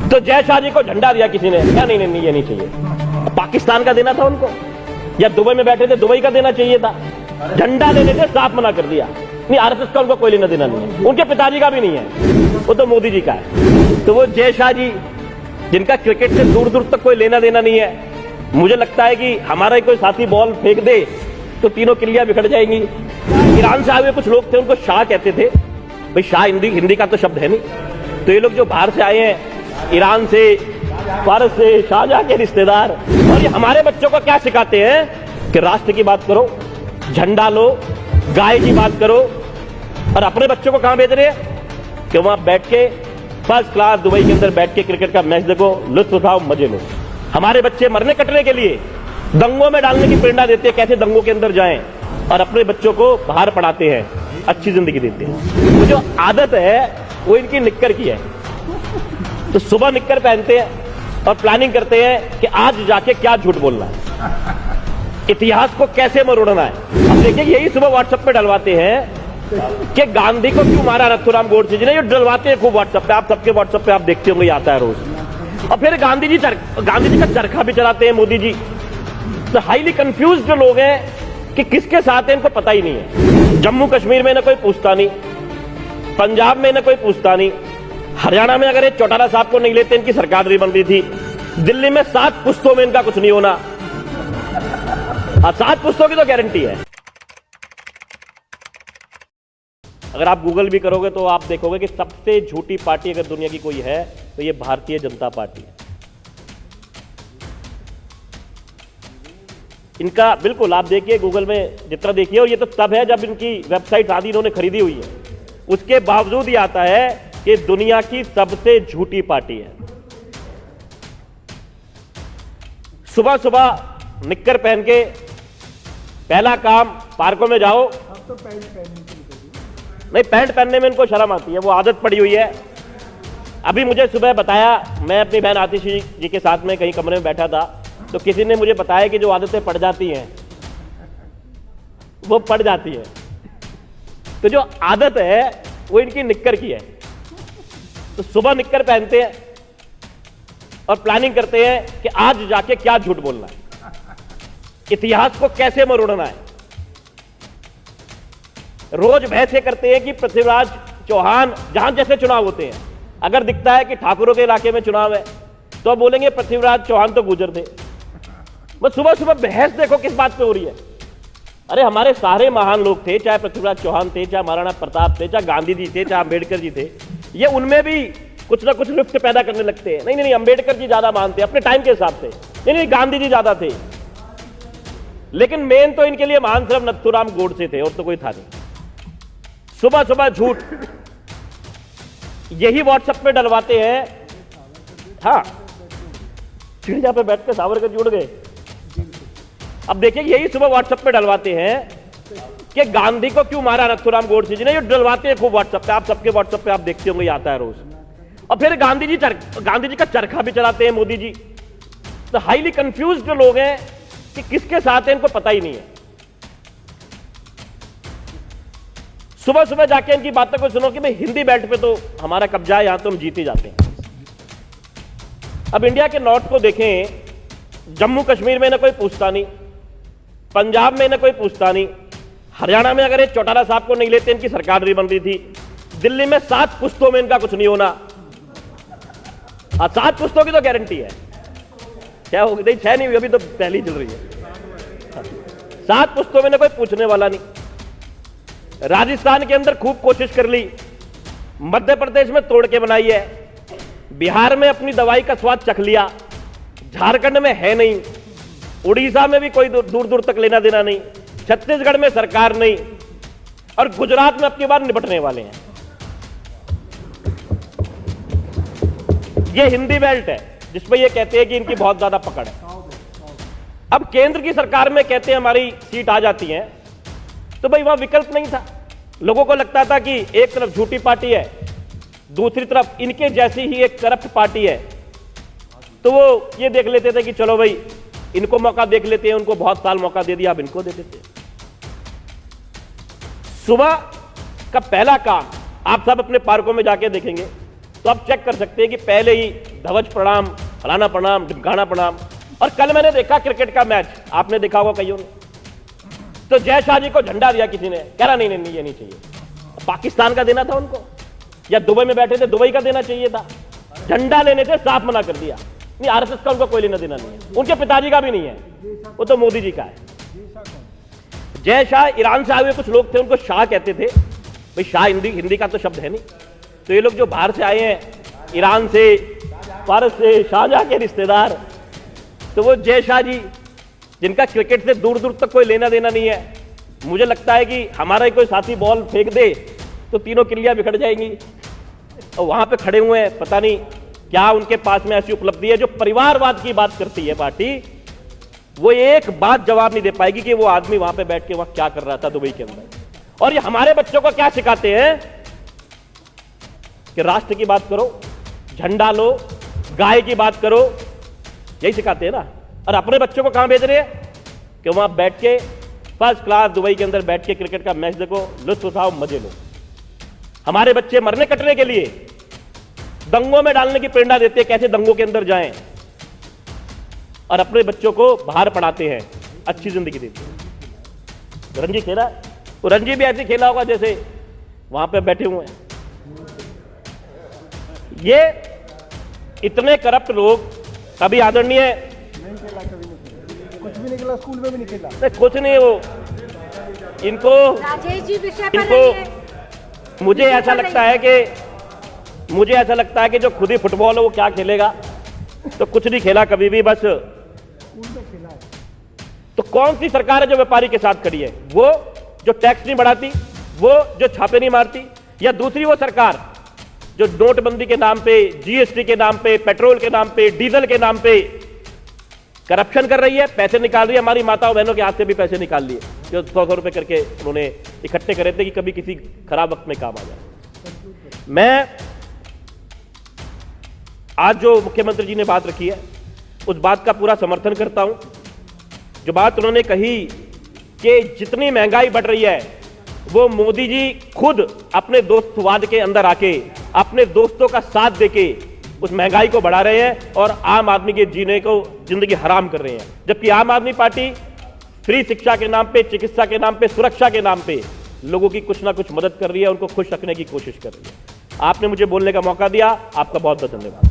तो जय शाह जी को झंडा दिया किसी ने, क्या नहीं नहीं ये नहीं चाहिए। पाकिस्तान का देना था उनको, या दुबई में बैठे थे दुबई का देना चाहिए था। झंडा देने से साफ मना कर दिया, नहीं आरएसएस का उनको कोई लेना देना नहीं है, उनके पिताजी का भी नहीं है, वो तो मोदी जी का है। तो वो जय शाह जी जिनका क्रिकेट से दूर दूर तक कोई लेना देना नहीं है, मुझे लगता है कि हमारा ही कोई साथी बॉल फेंक दे तो तीनों किलियां बिखर जाएंगी। ईरान से आए हुए कुछ लोग थे, उनको शाह कहते थे, भाई शाह हिंदी का तो शब्द है नहीं। तो ये लोग जो बाहर से आए हैं, ईरान से, फारस से, शाहजहां के रिश्तेदार, और ये हमारे बच्चों को क्या सिखाते हैं कि राष्ट्र की बात करो, झंडा लो, गाय की बात करो, और अपने बच्चों को कहां भेज रहे हैं कि वहां बैठ के फर्स्ट क्लास दुबई के अंदर बैठ के क्रिकेट का मैच देखो, लुत्फ उठाओ, मजे लो। हमारे बच्चे मरने कटने के लिए दंगों में डालने की प्रेरणा देते हैं, कैसे दंगों के अंदर जाएं, और अपने बच्चों को बाहर पढ़ाते हैं, अच्छी जिंदगी देते हैं। तो जो आदत है वो इनकी निक्कर की है। तो सुबह निक्कर पहनते हैं और प्लानिंग करते हैं कि आज जाके क्या झूठ बोलना है, इतिहास को कैसे मरोड़ना है। अब देखिए यही सुबह व्हाट्सएप पे डलवाते हैं कि गांधी को क्यों मारा नथुराम गोडसे जी ने, ये डलवाते हैं खूब व्हाट्सएप पे, आप सबके व्हाट्सएप पे आप देखते होंगे, आता है रोज। और फिर गांधी जी का चरखा भी चलाते हैं मोदी जी। तो हाईली कंफ्यूज जो लोग हैं कि किसके साथ है इनको पता ही नहीं है। जम्मू कश्मीर में ना कोई पूछता नहीं, पंजाब में ना कोई पूछता नहीं, हरियाणा में अगर ये चौटाला साहब को नहीं लेते इनकी सरकार नहीं बन रही थी, दिल्ली में 7 पुश्तों में इनका कुछ नहीं होना। 7 पुश्तों की तो गारंटी है। अगर आप गूगल भी करोगे तो आप देखोगे कि सबसे झूठी पार्टी अगर दुनिया की कोई है तो ये भारतीय जनता पार्टी है। इनका बिल्कुल आप देखिए गूगल में जितना देखिए, और ये तो तब है जब इनकी वेबसाइट आदि इन्होंने खरीदी हुई है, उसके बावजूद ही आता है कि दुनिया की सबसे झूठी पार्टी है। सुबह सुबह निक्कर पहन के पहला काम पार्कों में जाओ। अब तो पैंट नहीं, पैंट पहनने में इनको शर्म आती है, वो आदत पड़ी हुई है। अभी मुझे सुबह बताया, मैं अपनी बहन आतिशी जी के साथ में कहीं कमरे में बैठा था, तो किसी ने मुझे बताया कि जो आदतें पड़ जाती हैं वो पड़ जाती है। तो जो आदत है वो इनकी निक्कर की है। तो सुबह निक्कर पहनते हैं और प्लानिंग करते हैं कि आज जाके क्या झूठ बोलना है, इतिहास को कैसे मरोड़ना है। रोज बहसें करते हैं कि पृथ्वीराज चौहान, जहां जैसे चुनाव होते हैं, अगर दिखता है कि ठाकुरों के इलाके में चुनाव है तो बोलेंगे पृथ्वीराज चौहान तो गुजर थे। बस सुबह सुबह बहस देखो किस बात पे हो रही है। अरे हमारे सारे महान लोग थे, चाहे पृथ्वीराज चौहान थे, चाहे महाराणा प्रताप थे, चाहे गांधी जी थे, चाहे अंबेडकर जी थे, ये उनमें भी कुछ ना कुछ लुफ्त पैदा करने लगते हैं। नहीं नहीं, अंबेडकर जी ज्यादा महान थे अपने टाइम के हिसाब से, नहीं नहीं गांधी जी ज्यादा थे, लेकिन मेन तो इनके लिए महान सिर्फ नथुराम गोडसे थे और तो कोई था नहीं। सुबह सुबह झूठ यही व्हाट्सएप पे डलवाते हैं। हाँ, चिड़िया पे बैठ के सावरकर जुड़ गए। अब देखिए यही सुबह व्हाट्सएप पे डलवाते हैं कि गांधी को क्यों मारा नथुराम गोडसे जी ने, ये डलवाते हैं खूब व्हाट्सएप पे, आप सबके व्हाट्सएप पे आप देखते होंगे, आता है रोज। और फिर गांधी जी का चरखा भी चलाते हैं मोदी जी। तो हाईली कंफ्यूज जो लोग हैं कि किसके साथ है इनको पता ही नहीं है। सुबह सुबह जाके इनकी बातों को सुनो कि भाई हिंदी बेल्ट पे तो हमारा कब्जा है, यहां तो हम जीते जाते हैं। अब इंडिया के नॉर्थ को देखें, जम्मू कश्मीर में ना कोई पूछता नहीं, पंजाब में ना कोई पूछता नहीं, हरियाणा में अगर ये चौटाला साहब को नहीं लेते इनकी सरकार नहीं बन रही थी, दिल्ली में 7 पुश्तों में इनका कुछ नहीं होना। 7 पुश्तों की तो गारंटी है। क्या हो गई, 6 नहीं हुई, अभी तो पहली चल रही है। 7 पुश्तों में ना कोई पूछने वाला नहीं। राजस्थान के अंदर खूब कोशिश कर ली, मध्य प्रदेश में तोड़ के बनाई है, बिहार में अपनी दवाई का स्वाद चख लिया, झारखंड में है नहीं, उड़ीसा में भी कोई दूर दूर तक लेना देना नहीं, छत्तीसगढ़ में सरकार नहीं, और गुजरात में अपनी बार निपटने वाले हैं। ये हिंदी बेल्ट है जिसपे ये कहते हैं कि इनकी बहुत ज्यादा पकड़ है। अब केंद्र की सरकार में कहते हैं हमारी सीट आ जाती है, तो भाई वहां विकल्प नहीं था। लोगों को लगता था कि एक तरफ झूठी पार्टी है, दूसरी तरफ इनके जैसी ही एक करप्ट पार्टी है, तो वो ये देख लेते थे कि चलो भाई इनको मौका देख लेते हैं, उनको बहुत साल मौका दे दिया, अब इनको दे देते हैं। सुबह का पहला काम आप सब अपने पार्कों में जाके देखेंगे, तो आप चेक कर सकते हैं कि पहले ही ध्वज प्रणाम, फलाना प्रणाम, ढिमकाना प्रणाम। और कल मैंने देखा क्रिकेट का मैच, आपने देखा होगा कईयों ने, तो जय शाह जी को झंडा दिया किसी ने, कह रहा नहीं नहीं ये नहीं चाहिए। पाकिस्तान का देना था उनको, या दुबई में बैठे थे दुबई का देना चाहिए था। झंडा लेने से साफ मना कर दिया। नहीं, आरएसएस का उनको कोई लेना देना नहीं है, उनके पिताजी का भी नहीं है, वो तो मोदी जी का है। जय शाह ईरान से आए हुए कुछ लोग थे, उनको शाह कहते थे। भाई शाह हिंदी का तो शब्द है नहीं। तो ये लोग जो बाहर से आए हैं, ईरान से, फारस से, शाहजहां के रिश्तेदार, तो वो जय शाह जी जिनका क्रिकेट से दूर दूर तक कोई लेना देना नहीं है, मुझे लगता है कि हमारा ही कोई साथी बॉल फेंक दे तो तीनों किल्लियां बिखर जाएंगी। और वहां पे खड़े हुए हैं, पता नहीं क्या उनके पास में ऐसी उपलब्धि है। जो परिवारवाद की बात करती है पार्टी, वो एक बात जवाब नहीं दे पाएगी कि वो आदमी वहां पे बैठ के वहां क्या कर रहा था दुबई के अंदर। और ये हमारे बच्चों को क्या सिखाते हैं कि राष्ट्र की बात करो, झंडा लो, गाय की बात करो, यही सिखाते हैं ना। और अपने बच्चों को कहां भेज रहे हैं कि वहां बैठ के फर्स्ट क्लास दुबई के अंदर बैठ के क्रिकेट का मैच देखो, लुत्फ उठाओ, मजे लो। हमारे बच्चे मरने कटने के लिए दंगों में डालने की प्रेरणा देते हैं, कैसे दंगों के अंदर जाएं, और अपने बच्चों को बाहर पढ़ाते हैं, अच्छी जिंदगी देते हैं। रणजी खेला, वो रणजी भी ऐसे खेला होगा जैसे वहां पे बैठे हुए हैं। ये इतने करप्ट लोग, कभी आदरणीय नहीं खेला, कभी नहीं खेला, कुछ भी नहीं खेला, स्कूल में भी नहीं खेला, नहीं कुछ नहीं। वो इनको राजेश जी विषय पर इनको मुझे ऐसा लगता है कि जो खुद ही फुटबॉल है वो क्या खेलेगा। तो कुछ नहीं खेला कभी भी, बस स्कूल में खेला है। तो कौन सी सरकार है जो व्यापारी के साथ खड़ी है? वो जो टैक्स नहीं बढ़ाती, वो जो छापे नहीं मारती, या दूसरी वो सरकार जो नोटबंदी के नाम पे, जीएसटी के नाम पे, पेट्रोल के नाम पे, डीजल के नाम पे करप्शन कर रही है, पैसे निकाल रही है। हमारी माताओं बहनों के हाथ से भी पैसे निकाल लिए, जो 100 रुपए करके उन्होंने इकट्ठे करे थे कि कभी किसी खराब वक्त में काम आ जाए। मैं आज जो मुख्यमंत्री जी ने बात रखी है, उस बात का पूरा समर्थन करता हूं। जो बात उन्होंने कही कि जितनी महंगाई बढ़ रही है, वो मोदी जी खुद अपने दोस्तवाद के अंदर आके, अपने दोस्तों का साथ देके उस महंगाई को बढ़ा रहे हैं और आम आदमी के जीने को, जिंदगी हराम कर रहे हैं। जबकि आम आदमी पार्टी फ्री शिक्षा के नाम पे, चिकित्सा के नाम पे, सुरक्षा के नाम पे लोगों की कुछ ना कुछ मदद कर रही है, उनको खुश रखने की कोशिश कर रही है। आपने मुझे बोलने का मौका दिया, आपका बहुत बहुत धन्यवाद।